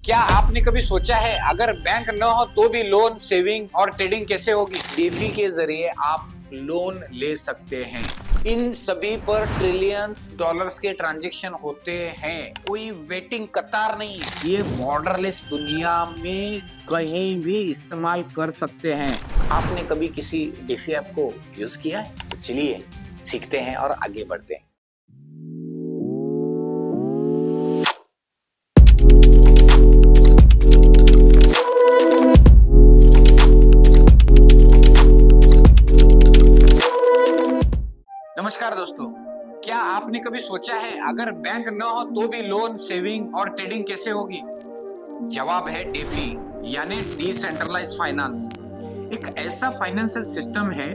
क्या आपने कभी सोचा है अगर बैंक न हो तो भी लोन, सेविंग और ट्रेडिंग कैसे होगी? डीफी के जरिए आप लोन ले सकते हैं। इन सभी पर ट्रिलियंस डॉलर्स के ट्रांजैक्शन होते हैं। कोई वेटिंग कतार नहीं है। ये बॉर्डरलेस दुनिया में कहीं भी इस्तेमाल कर सकते हैं। आपने कभी किसी डीफी ऐप को यूज किया है? तो चलिए सीखते हैं और आगे बढ़ते हैं। नमस्कार दोस्तों, क्या आपने कभी सोचा है अगर बैंक न हो तो भी लोन, सेविंग और ट्रेडिंग कैसे होगी? जवाब है डेफी यानी डिसेंट्रलाइज्ड फाइनेंस। एक ऐसा फाइनेंशियल सिस्टम है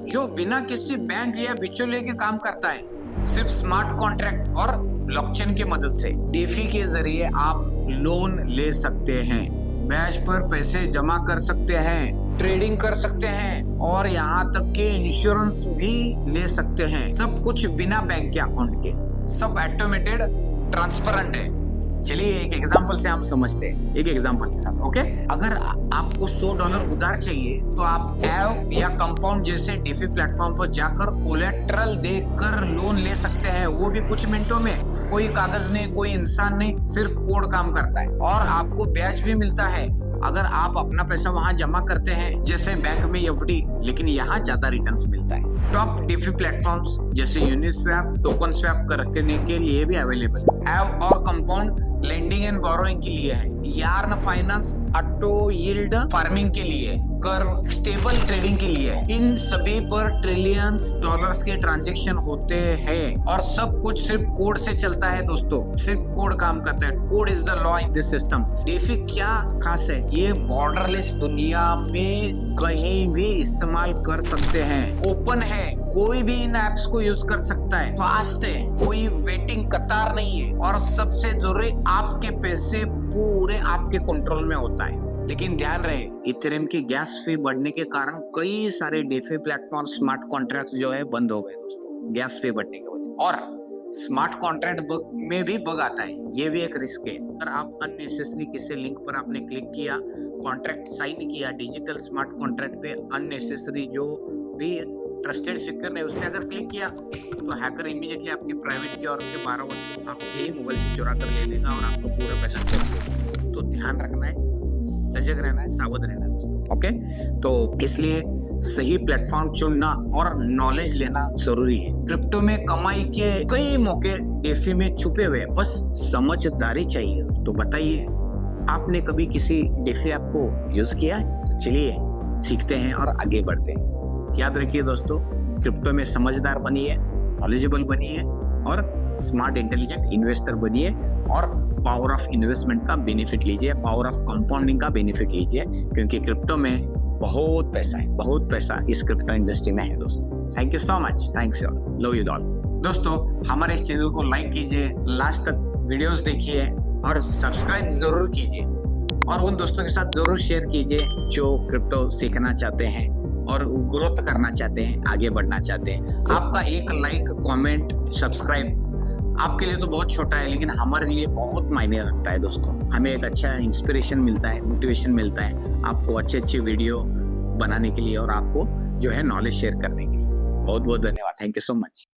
जो बिना किसी बैंक या बिचौलिए के काम करता है, सिर्फ स्मार्ट कॉन्ट्रैक्ट और ब्लॉकचेन की मदद से। डेफी के जरिए आप लोन ले सकते हैं, ब्याज पर पैसे जमा कर सकते हैं, ट्रेडिंग कर सकते हैं और यहाँ तक कि इंश्योरेंस भी ले सकते हैं। सब कुछ बिना बैंक के अकाउंट के, सब ऑटोमेटेड, ट्रांसपेरेंट है। चलिए एक एग्जांपल से हम समझते हैं, एक एग्जांपल के साथ। ओके, अगर आपको $100 उधार चाहिए तो आप एव या कंपाउंड जैसे डीफी प्लेटफॉर्म पर जाकर कोलेट्रल देकर लोन ले सकते हैं, वो भी कुछ मिनटों में। कोई कागज नहीं, कोई इंसान नहीं, सिर्फ कोड काम करता है और आपको ब्याज भी मिलता है अगर आप अपना पैसा वहां जमा करते हैं, जैसे बैंक में एफडी, लेकिन यहाँ ज्यादा रिटर्न्स मिलता है। टॉप डीफी प्लेटफॉर्म्स जैसे यूनिस्वैप, टोकन स्वैप करने के लिए भी अवेलेबल एव और कंपाउंड लेंडिंग एंड बोरोइंग के लिए है, yarn finance auto yield farming के लिए, कर स्टेबल ट्रेडिंग के लिए। इन सभी पर ट्रिलियंस डॉलर्स के ट्रांजैक्शन होते हैं और सब कुछ सिर्फ कोड से चलता है दोस्तों। सिर्फ कोड काम करता है। Code is the law in this system. D phi क्या खास है? ये बॉर्डरलेस दुनिया में कहीं भी इस्तेमाल कर सकते हैं। ओपन है, कोई भी इन एप्स को यूज कर सकता है। फास्ट है, कोई वेटिंग कतार नहीं है और सबसे जरूरी, आपके पैसे पूरे आपके कंट्रोल में होता है। लेकिन ध्यान रहे, इथेरियम की गैस फी बढ़ने के कारण कई सारे डीफी प्लेटफॉर्म स्मार्ट कॉन्ट्रैक्ट जो है बंद हो गए दोस्तों, गैस फी बढ़ने की वजह। और स्मार्ट कॉन्ट्रैक्ट में भी बग आता है, ये भी एक रिस्क है। अगर आप अननेसेसरी किसी लिंक पर आपने क्लिक किया, कॉन्ट्रैक्ट साइन किया डिजिटल स्मार्ट कॉन्ट्रैक्ट पे, अननेसेसरी जो भी ट्रस्टेड सिक्योर ने उस पर अगर क्लिक किया तो हैकर इमीडिएटली आपकी प्राइवेट की और आपके 12 वर्ष आपके मोबाइल से चुरा कर ले लेगा और आपको पूरा पैसा चल। तो ध्यान रखना है, सजग रहना है, सावध रहना है दोस्तों। ओके, तो इसलिए सही प्लेटफॉर्म चुनना और नॉलेज लेना जरूरी है। क्रिप्टो में कमाई के कई मौके डीफी में छुपे हुए, बस समझदारी चाहिए। तो बताइए, आपने कभी किसी डीफी ऐप को यूज किया है? तो चलिए सीखते हैं और आगे बढ़ते हैं। याद रखिए दोस्तों, क्रिप्टो में समझदार बनिए, नॉलेजेबल बनिए और स्मार्ट इंटेलिजेंट इन्वेस्टर बनिए और पावर ऑफ इन्वेस्टमेंट का बेनिफिट लीजिए, पावर ऑफ कंपाउंडिंग का बेनिफिट लीजिए, क्योंकि क्रिप्टो में बहुत पैसा है, बहुत पैसा इस क्रिप्टो इंडस्ट्री में है दोस्तों। Thank you so much, thanks all, love you all. दोस्तों, हमारे इस चैनल को लाइक कीजिए, लास्ट तक वीडियोस देखिए और सब्सक्राइब जरूर कीजिए और उन दोस्तों के साथ जरूर शेयर कीजिए जो क्रिप्टो सीखना चाहते हैं और ग्रोथ करना चाहते हैं, आगे बढ़ना चाहते हैं। आपका एक लाइक, कमेंट, सब्सक्राइब आपके लिए तो बहुत छोटा है, लेकिन हमारे लिए बहुत मायने रखता है दोस्तों। हमें एक अच्छा इंस्पिरेशन मिलता है, मोटिवेशन मिलता है आपको अच्छे वीडियो बनाने के लिए और आपको जो है नॉलेज शेयर करने के लिए। बहुत बहुत धन्यवाद, थैंक यू सो मच।